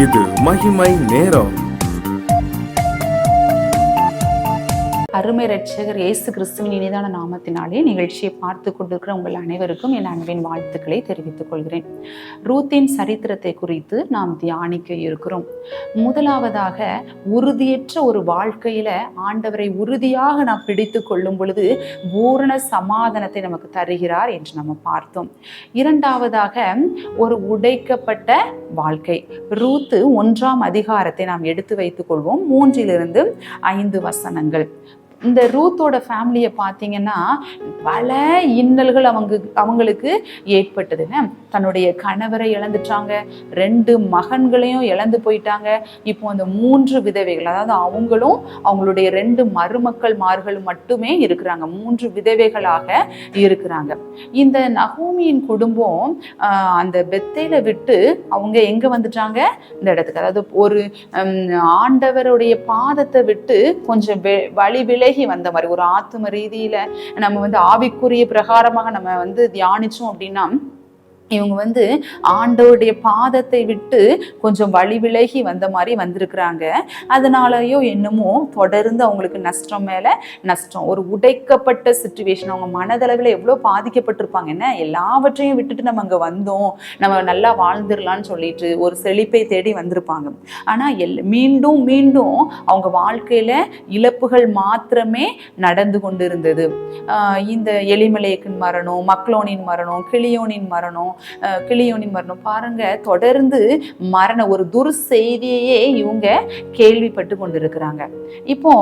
இது மகிமை நேரம். அருமை ரட்சகர் இயேசு கிறிஸ்துவின் இனிதான நாமத்தினாலே நிகழ்ச்சியை பார்த்து கொண்டிருக்கிற உங்கள் அனைவருக்கும் என் அன்பின் வாழ்த்துக்களை தெரிவித்துக் கொள்கிறேன். ரூத்தின் சரித்திரத்தை குறித்து நாம் தியானிக்க இருக்கிறோம். முதலாவதாக, உறுதியற்ற ஒரு வாழ்க்கையில ஆண்டவரை உறுதியாக நாம் பிடித்து கொள்ளும் பொழுது பூரண சமாதானத்தை நமக்கு தருகிறார் என்று நம்ம பார்த்தோம். இரண்டாவதாக, ஒரு உடைக்கப்பட்ட வாழ்க்கை. ரூத்து 1ஆம் அதிகாரத்தை நாம் எடுத்து வைத்துக் கொள்வோம். 3-5 வசனங்கள். இந்த ரூத்தோட ஃபேமிலியை பார்த்தீங்கன்னா பல இன்னல்கள் அவங்களுக்கு ஏற்பட்டதுன்னு. தன்னுடைய கணவரை இழந்துட்டாங்க, 2 மகன்களையும் இழந்து போயிட்டாங்க. இப்போ அந்த 3 விதவைகள், அதாவது அவங்களும் அவங்களுடைய 2 மருமக்கள் மட்டுமே இருக்கிறாங்க. 3 விதவைகளாக இருக்கிறாங்க. இந்த நகோமியின் குடும்பம் அந்த பெத்தேலை விட்டு அவங்க எங்க வந்துட்டாங்க? இந்த இடத்துக்கு, அதாவது ஒரு ஆண்டவருடைய பாதத்தை விட்டு கொஞ்சம் வழி விலகி வந்த மாதிரி, ஒரு ஆத்தும ரீதியில நம்ம ஆவிக்குரிய பிரகாரமாக நம்ம தியானிச்சோம் அப்படின்னா, இவங்க ஆண்டவருடைய பாதத்தை விட்டு கொஞ்சம் வழி விலகி வந்த மாதிரி வந்திருக்கிறாங்க. அதனாலயோ என்னமோ தொடர்ந்து அவங்களுக்கு நஷ்டம் மேல நஷ்டம், ஒரு உடைக்கப்பட்ட சிச்சுவேஷன். அவங்க மனதளவில் எவ்வளோ பாதிக்கப்பட்டிருப்பாங்க. என்ன, எல்லாவற்றையும் விட்டுட்டு நம்ம அங்கே வந்தோம், நம்ம நல்லா வாழ்ந்துடலான்னு சொல்லிட்டு ஒரு செழிப்பை தேடி வந்திருப்பாங்க. ஆனால் மீண்டும் மீண்டும் அவங்க வாழ்க்கையில இழப்புகள் மாத்திரமே நடந்து கொண்டு இருந்தது. இந்த எலிமலேக்கின் மரணம், மக்லோனின் மரணம், கிளியோனின் மரணம் பாருங்க, தொடர்ந்து ஒரு துர் செய்தியையே இவங்க கேள்விப்பட்டு கொண்டிருக்கிறாங்க. இப்போ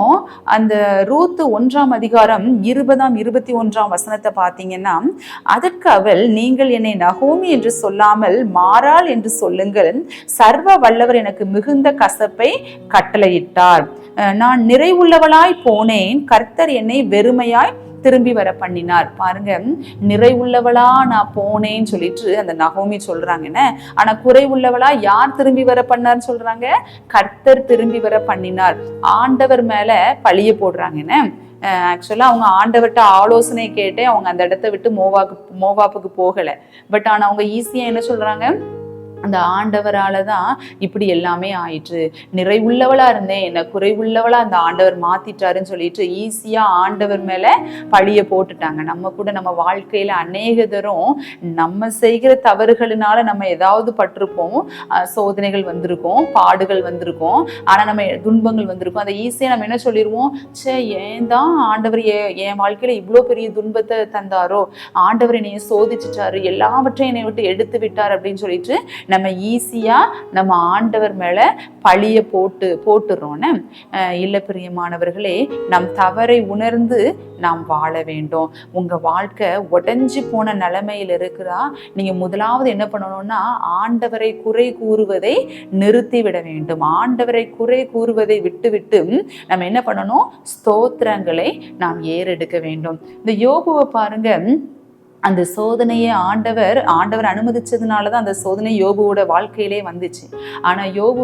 அந்த ரூத்து 1ஆம் அதிகாரம் 20-21 வசனத்தை பார்த்தீங்கன்னா, அதற்கு அவள், நீங்கள் என்னை நகோமி என்று சொல்லாமல் மாறாள் என்று சொல்லுங்கள், சர்வ வல்லவர் எனக்கு மிகுந்த கசப்பை கட்டளையிட்டார், நான் நிறைவுள்ளவளாய் போனேன், கர்த்தர் என்னை வெறுமையாய் திரும்பி வர பண்ணினார். பாருங்க, நிறைவுள்ளவளா நான் போனேன்னு சொல்லிட்டு அந்த நகோமி சொல்றாங்க. என்ன, ஆனா குறைவுள்ளவளா யார் திரும்பி வர பண்ணார்னு சொல்றாங்க? கர்த்தர் திரும்பி வர பண்ணினார். ஆண்டவர் மேல பழிய போடுறாங்க. என்ன, ஆக்சுவலா அவங்க ஆண்டவர்கிட்ட ஆலோசனை கேட்டு அவங்க அந்த இடத்த விட்டு மோவாப்புக்கு போகல. பட் ஆனா அவங்க ஈஸியா என்ன சொல்றாங்க? அந்த ஆண்டவரால தான் இப்படி எல்லாமே ஆயிற்று, நிறைவுள்ளவளா இருந்தேன், என்ன குறைவுள்ளவளா அந்த ஆண்டவர் மாத்திட்டாருன்னு சொல்லிட்டு ஈஸியா ஆண்டவர் மேல பழிய போட்டுட்டாங்க. நம்ம கூட நம்ம வாழ்க்கையில அநேக தரம் நம்ம செய்கிற தவறுகளினால நம்ம ஏதாவது பட்டிருப்போம், சோதனைகள் வந்திருக்கும், பாடுகள் வந்திருக்கும், ஆனா நம்ம துன்பங்கள் வந்திருக்கும். அதை ஈஸியா நம்ம என்ன சொல்லிடுவோம்? ஏன் தான் ஆண்டவர் என் வாழ்க்கையில இவ்வளோ பெரிய துன்பத்தை தந்தாரோ, ஆண்டவர் என்னைய சோதிச்சுட்டாரு, எல்லாவற்றையும் என்னை விட்டு எடுத்து விட்டார் அப்படின்னு சொல்லிட்டு நம்ம ஈஸியா நம்ம ஆண்டவர் மேல பழிய போட்டுறோன்னு. இல்ல பிரியமானவர்களே, நம் தவறை உணர்ந்து நாம் வாழ வேண்டும். உங்க வாழ்க்கை உடைஞ்சு போன நிலைமையில் இருக்கிறா, நீங்க முதலாவது என்ன பண்ணணும்னா, ஆண்டவரை குறை கூறுவதை நிறுத்தி விட வேண்டும். ஆண்டவரை குறை கூறுவதை விட்டு நம்ம என்ன பண்ணணும்? ஸ்தோத்திரங்களை நாம் ஏறெடுக்க வேண்டும். இந்த யோபுவை பாருங்க, அந்த சோதனையை ஆண்டவர் அனுமதிச்சதுனாலதான் அந்த சோதனை யோபுவோட வாழ்க்கையிலே வந்துச்சு. ஆனா யோபு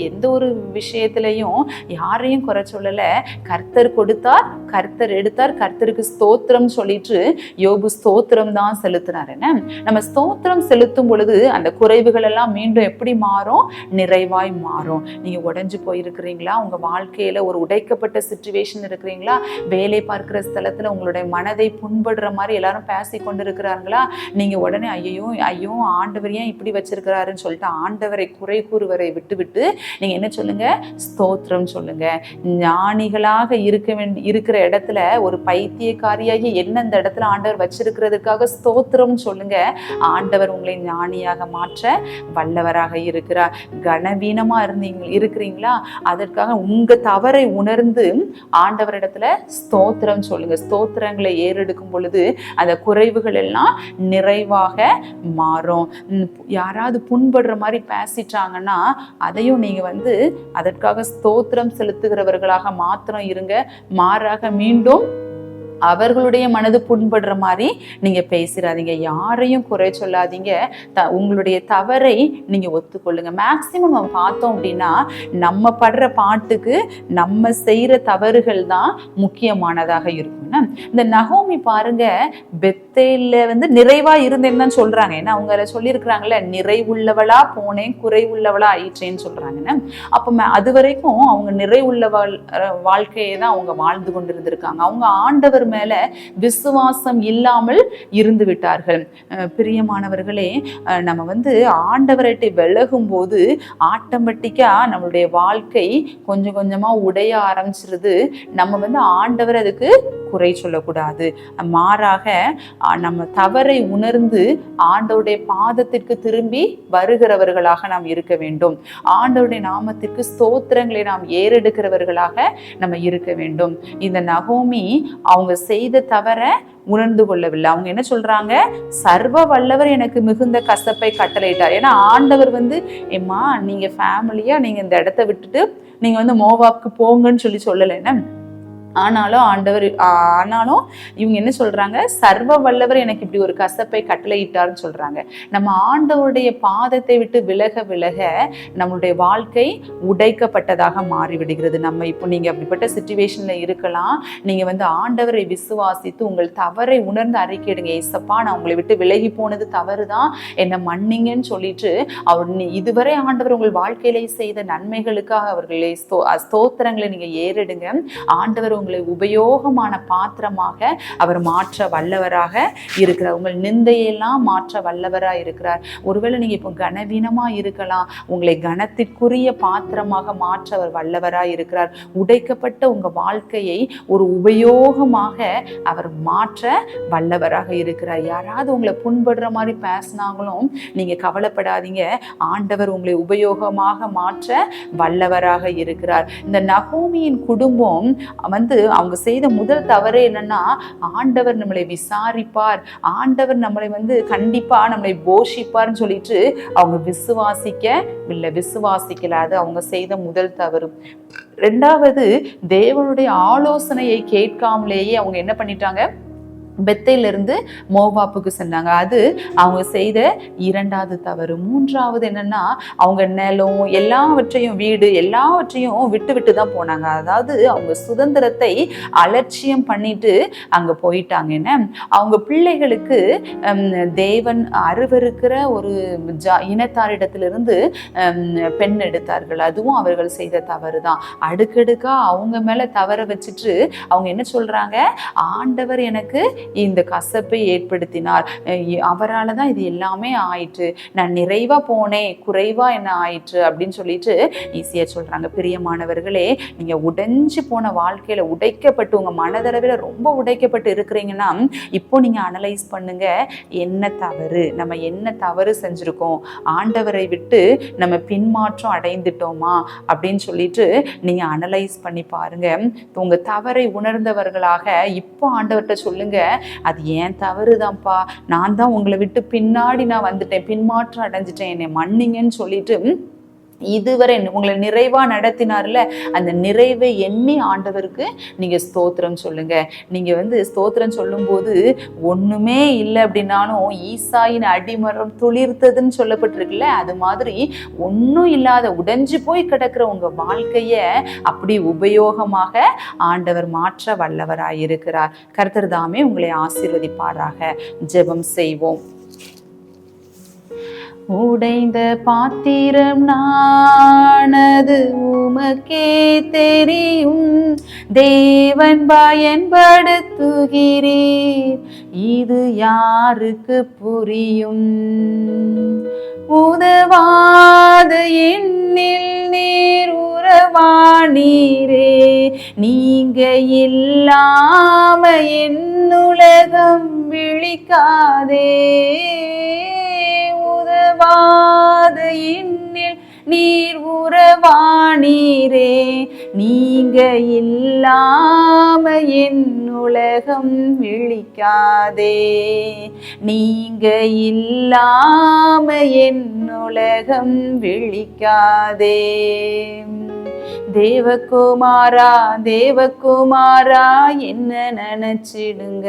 எந்த ஒரு விஷயத்திலையும் யாரையும் குறை சொல்லல. கர்த்தர் கொடுத்தார், கர்த்தர் எடுத்தார், கர்த்தருக்கு ஸ்தோத்திரம் சொல்லிட்டு யோபு ஸ்தோத்திரம் தான் செலுத்தினார். என்ன, நம்ம ஸ்தோத்திரம் செலுத்தும் பொழுது அந்த குறைவுகள் எல்லாம் மீண்டும் எப்படி மாறும்? நிறைவாய் மாறும். நீங்க உடைஞ்சு போயிருக்கிறீங்களா? உங்க வாழ்க்கையில ஒரு உடைக்கப்பட்ட சிச்சுவேஷன் இருக்கிறீங்களா? வேலை பார்க்கிற ஸ்தலத்துல உங்களுடைய மனதை புண்படுற மாதிரி எல்லாரும் பேசிக்கொண்டு இருக்கிறார்களா? நீங்க உடனே ஐயோ ஆண்டவர் ஏன் இப்படி வச்சிருக்கிறாருன்னு சொல்லிட்டு ஆண்டவரை குறை கூறுவரை விட்டு நீங்க என்ன சொல்லுங்க? ஸ்தோத்திரம் சொல்லுங்க. ஞானிகளாக இருக்கிற இடத்துல ஒரு பைத்தியக்காரியாகி என்ன இந்த இடத்துல ஆண்டவர் வச்சிருக்கிறதுக்காக ஸ்தோத்திரம் சொல்லுங்க. ஆண்டவர் உங்களை ஞானியாக மாற்ற வல்லவராக இருக்கிறார். கனவீனமா இருக்கிறீங்களா? அதற்காக உங்க தவறை உணர்ந்து ஆண்டவரிடத்துல ஸ்தோத்திரம் சொல்லுங்க. ஸ்தோத்திரங்களை ஏறெடுக்கும் பொழுது அந்த குறைவுகள் எல்லாம் நிறைவாக மாறும். யாராவது புண்படுற மாதிரி பேசிட்டாங்கன்னா அதையும் நீங்க அதற்காக ஸ்தோத்திரம் செலுத்துகிறவர்களாக மாத்திரம் இருங்க. மாறாக மீண்டும் அவர்களுடைய மனது புண்படுற மாதிரி நீங்க பேசிடாதீங்க, யாரையும் குறை சொல்லாதீங்க. உங்களுடைய தவறை நீங்க ஒத்துக்கொள்ளுங்க. மேக்சிமம் நம்ம பார்த்தோம் அப்படின்னா நம்ம படுற பாட்டுக்கு நம்ம செய்யற தவறுகள் தான் முக்கியமானதாக இருக்கும். இந்த நகோமி பாருங்க, பெத்தேல்ல நிறைவா இருந்தேன்னு தான் சொல்றாங்க. ஏன்னா அவங்க சொல்லியிருக்கிறாங்கல்ல, நிறைவுள்ளவளா போனேன் குறைவுள்ளவளா ஆயிற்றேன்னு சொல்றாங்கன்னு. அப்ப அது வரைக்கும் அவங்க நிறைவுள்ள வாழ்க்கையை தான் அவங்க வாழ்ந்து கொண்டிருந்திருக்காங்க. அவங்க ஆண்டவர் மேல விசுவாசம் இல்லாமல் இருந்து விட்டார்கள். பிரியமானவர்களே, நம்ம ஆண்டவர்கிட்ட விலகும் போது ஆட்டோமேட்டிக்கா நம்மளுடைய வாழ்க்கை கொஞ்சம் கொஞ்சமா உடைய ஆரம்பிச்சிருது. நம்ம ஆண்டவர் அதுக்கு குறை சொல்லக்கூடாது. மாறாக நம்ம தவறை உணர்ந்து ஆண்டவருடைய பாதத்திற்கு திரும்பி வருகிறவர்களாக நாம் இருக்க வேண்டும். ஆண்டவருடைய நாமத்திற்கு ஸ்தோத்திரங்களை நாம் ஏறெடுக்கிறவர்களாக நம்ம இருக்க வேண்டும். இந்த நகோமி அவங்க செய்த தவற உணர்ந்து கொள்ளவில்லை. அவங்க என்ன சொல்றாங்க, சர்வ வல்லவர் எனக்கு மிகுந்த கசப்பை கட்டளையிட்டார். ஏன்னா ஆண்டவர் ஏம்மா நீங்க ஃபேமிலியா நீங்க இந்த இடத்த விட்டுட்டு நீங்க மோவாப்க்கு போங்கன்னு சொல்லலைன்னா, ஆனாலும் இவங்க என்ன சொல்றாங்க, சர்வ வல்லவர் எனக்கு இப்படி ஒரு கசப்பை கட்டளையிட்டார்னு சொல்றாங்க. நம்ம ஆண்டவருடைய பாதத்தை விட்டு விலக விலக நம்மளுடைய வாழ்க்கை உடைக்கப்பட்டதாக மாறிவிடுகிறது. நம்ம இப்போ நீங்க அப்படிப்பட்ட சிச்சுவேஷன்ல இருக்கலாம். நீங்க ஆண்டவரை விசுவாசித்து உங்கள் தவறை உணர்ந்து அறிக்கையிடுங்க. ஏசப்பா, நான் உங்களை விட்டு விலகி போனது தவறுதான், என்னை மன்னிங்கன்னு சொல்லிட்டு அவர் இதுவரை ஆண்டவர் உங்கள் வாழ்க்கையிலே செய்த நன்மைகளுக்காக அவர்களை ஸ்தோத்திரங்களை நீங்க ஏறெடுங்க. ஆண்டவர் உங்களை உபயோகமான பாத்திரமாக அவர் மாற்ற வல்லவராக இருக்கிறார். உங்கள் நிந்தையெல்லாம் மாற்ற வல்லவராக இருக்கிறார். ஒருவேளை நீங்க இப்போ கனவீனமா இருக்கலாம், உங்களை கனத்திற்குரிய பாத்திரமாக மாற்ற அவர் வல்லவராக இருக்கிறார். உடைக்கப்பட்ட உங்க வாழ்க்கையை ஒரு உபயோகமாக அவர் மாற்ற வல்லவராக இருக்கிறார். யாராவது உங்களை புண்படுற மாதிரி பேசினாங்களும் நீங்க கவலைப்படாதீங்க, ஆண்டவர் உங்களை உபயோகமாக மாற்ற வல்லவராக இருக்கிறார். இந்த நகோமியின் குடும்பம் அவங்க செய்த முதல் தவறு என்னன்னா, ஆண்டவர் நம்மளை விசாரிப்பார், ஆண்டவர் நம்மளை கண்டிப்பா நம்மளை போஷிப்பார்னு சொல்லிட்டு அவங்க விசுவாசிக்கல. அது அவங்க செய்த முதல் தவறு. ரெண்டாவது, தேவனுடைய ஆலோசனையை கேட்காமலேயே அவங்க என்ன பண்ணிட்டாங்க, பெத்தேலிருந்து மோவாப்புக்கு சென்றாங்க. அது அவங்க செய்த இரண்டாவது தவறு. மூன்றாவது என்னன்னா, அவங்க நிலம் எல்லாவற்றையும், வீடு எல்லாவற்றையும் விட்டு தான் போனாங்க. அதாவது அவங்க சுதந்திரத்தை அலட்சியம் பண்ணிட்டு அங்க போயிட்டாங்க. என்ன, அவங்க பிள்ளைகளுக்கு தேவன் அருவருக்கிற ஒரு இனத்தாரிடத்திலிருந்து பெண் எடுத்தார்கள். அதுவும் அவர்கள் செய்த தவறு தான். அடுக்கடுக்கா அவங்க மேல தவற வச்சுட்டு அவங்க என்ன சொல்றாங்க, ஆண்டவர் எனக்கு இந்த கசப்பை ஏற்படுத்தினார், அவரால் தான் இது எல்லாமே ஆயிற்று, நான் நிறைவா போனேன் குறைவா என்ன ஆயிற்று அப்படின்னு சொல்லிட்டு ஈஸியா சொல்றாங்க. பிரியமானவர்களே, நீங்க உடைஞ்சு போன வாழ்க்கையில உடைக்கப்பட்டு உங்க மனதளவில் ரொம்ப உடைக்கப்பட்டு இருக்கிறீங்கன்னா, இப்போ நீங்க அனலைஸ் பண்ணுங்க, என்ன தவறு, நம்ம என்ன தவறு செஞ்சிருக்கோம், ஆண்டவரை விட்டு நம்ம பின்மாற்றம் அடைந்துட்டோமா அப்படின்னு சொல்லிட்டு நீங்க அனலைஸ் பண்ணி பாருங்க. உங்க தவறை உணர்ந்தவர்களாக இப்போ ஆண்டவர்கிட்ட சொல்லுங்க, அது ஏன் தவறுதான்ப்பா, நான் தான் உங்களை விட்டு பின்னாடி நான் வந்துட்டேன், பின்மாற்றம் அடைஞ்சிட்டேன், என்னை மன்னிங்கன்னு சொல்லிட்டு இதுவரை உங்களை நிறைவா நடத்தினார்ல, அந்த நிறைவை எண்ணி ஆண்டவருக்கு நீங்க ஸ்தோத்திரம் சொல்லுங்க. நீங்க ஸ்தோத்திரம் சொல்லும் போது ஒண்ணுமே இல்லை அப்படின்னாலும் ஈசாயின் அடிமரம் துளிர்த்ததுன்னு சொல்லப்பட்டிருக்குல்ல, அது மாதிரி ஒன்றும் இல்லாத உடைஞ்சு போய் கிடக்கிற உங்க வாழ்க்கைய அப்படி உபயோகமாக ஆண்டவர் மாற்ற வல்லவராயிருக்கிறார். கர்த்தர் தாமே உங்களை ஆசீர்வதிப்பாராக. ஜெபம் செய்வோம். உடைந்த பாத்திரம் நானது உமக்கே தெரியும், தேவன் பயன்படுத்துகிறீர், இது யாருக்கு புரியும்? உதவாத எண்ணில் நீர் உறவானீரே, நீங்க இல்லாம என் உலகம் விழிக்காதே. உதவாத எண்ணில் நீர் உறவானீரே, நீங்க இல்லாம என் உலகம் விழிக்காதே. நீங்க இல்லாம என் உலகம் விழிக்காதே. தேவகுமாரா தேவகுமாரா என்ன நினைச்சிடுங்க.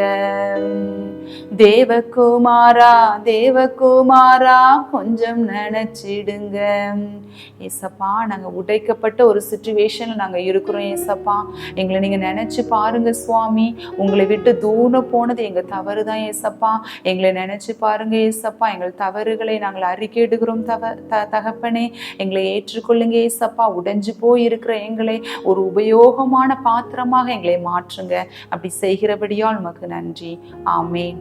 தேவகுமாரா தேவகுமாரா கொஞ்சம் நினைச்சிடுங்க. ஏசப்பா, நாங்க உடைக்கப்பட்ட ஒரு சிச்சுவேஷன்ல நாங்க இருக்கிறோம் ஏசப்பா. எங்களை நீங்க நினைச்சு பாருங்க சுவாமி. உங்களை விட்டு தூரம் போனது எங்க தவறுதான் ஏசப்பா. எங்களை நினைச்சு பாருங்க ஏசப்பா. எங்கள் தவறுகளை நாங்கள் அறிக்கையிடுகிறோம் தகப்பனே. எங்களை ஏற்றுக்கொள்ளுங்க ஏசப்பா. உடைஞ்சு போய் இருக்கிற எங்களை ஒரு உபயோகமான பாத்திரமாக எங்களை மாற்றுங்க. அப்படி செய்கிறபடியால் உமக்கு நன்றி. ஆமேன்.